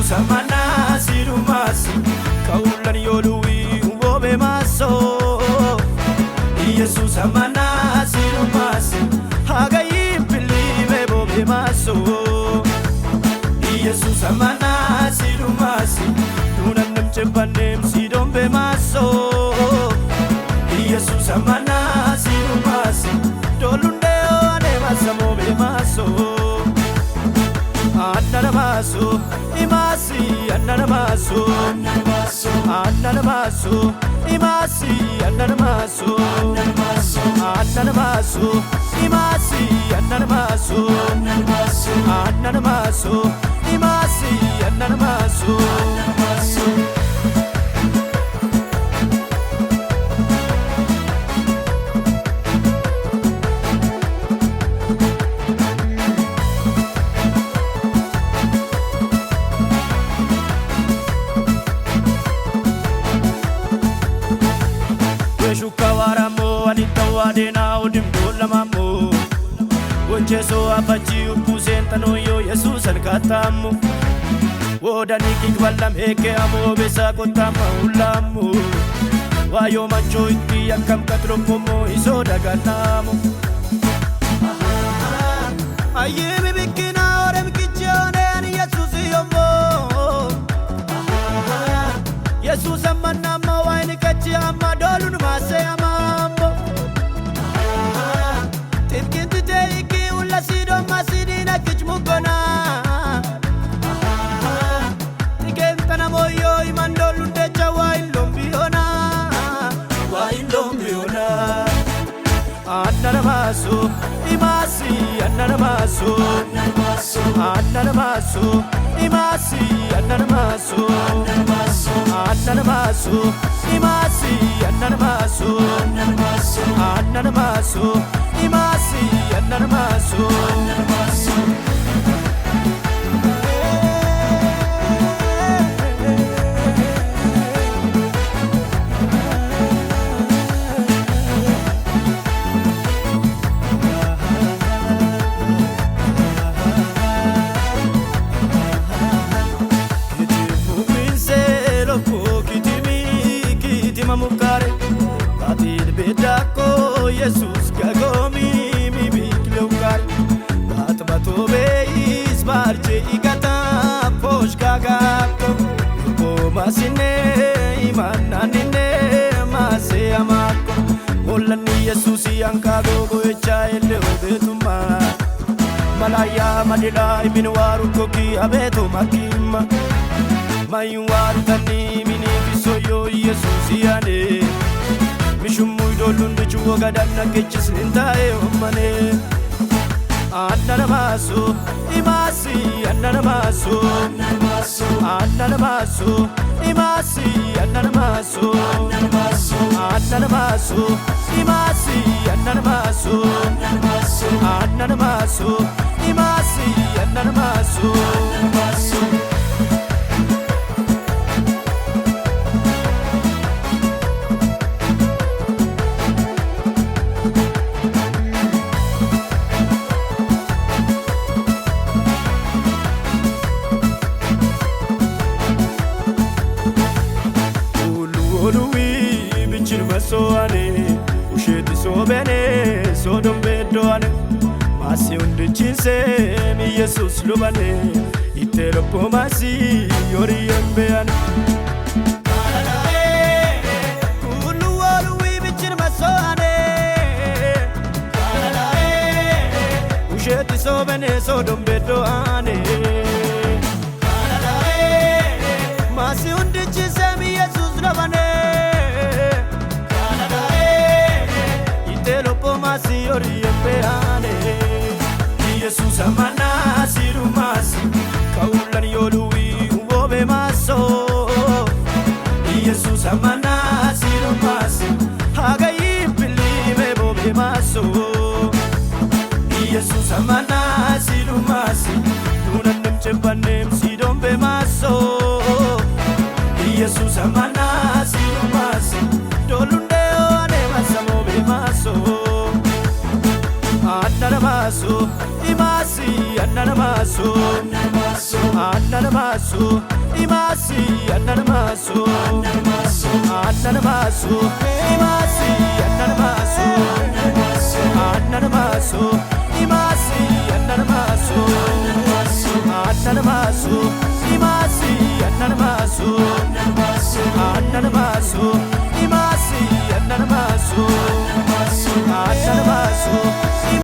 ኢየሱስ አማና ሲሩማስ ከውለን ዮሉዊ ውቦቤ ማሶ ኢየሱስ አማና ሲሩማስ ሀገይ ቢሊቤ ቦቤ ማሶ ኢየሱስ አማና ሲሩማስ ዱነንም ጭባንም ሲዶም ቤማሶ ኢየሱስ አማና ሲሩማስ ዶሉንዴ ኦኔ ማሰሞ ቤማሶ Ananamasu, imasi, ananamasu, ananamasu, imasi, ananamasu, ananamasu, imasi, ananamasu, ananamasu, imasi, ananamasu. Shukawaramo anitawadena odimbolamamu Woncheso afachi upusentano yo Jesus alkatamu Wodani kikwalam heke amo besa kotama ulamu Wayo mancho itpi yakam katropomo isodaganamu Ayemi bikina orem kichone ani Jesus yomo Jesus amanama waini kachi amadolun mase amambo Tinkinti teiki ulla sido masidina kichmukona Tikentana moyo imandolun techa wailombiona Wailombiona Ananamasu, imasi, ananamasu Ananamasu, imasi, ananamasu Ananamasu, imasi, ananamasu Ananamasu, imasi, ananamasu Mamukare Batil bedako Jesus gagomi mi biklukare Batbato beis barche igata posh gagako Masine imananine mase amako Olani Jesus yankago gocha ele obetuma Malaya madila ibinwaru koki abeto makima Mayuwaru tani mini bisoyo Jesus yane Mishumu idolundu chuo gadana kechis nintae omane Ananamasu, imasi, ananamasu Ananamasu, imasi, ananamasu Ananamasu, imasi, ananamasu Ananamasu, imasi, ananamasu Soane usheti sobene sodom bedoane masi undichinse mi Jesus lubane itelo pomasi yori yembeane kulu walu ibichin masoane usheti sobene sodom bedoane masi undichinse mi Jesus lubane Masi ori empeane Jesus amana sirumasi kaulan yoluwi ubobe maso Jesus amana sirumasi hagai bilibe bobe maso Jesus amana sirumasi dunanem chepanem sidombe maso Jesus amana sirumasi dolunde ane masamo be maso Ananamasu, imasi, ananamasu annana masu imasi annana masu annana masu imasi annana masu annana masu imasi annana masu annana masu imasi annana masu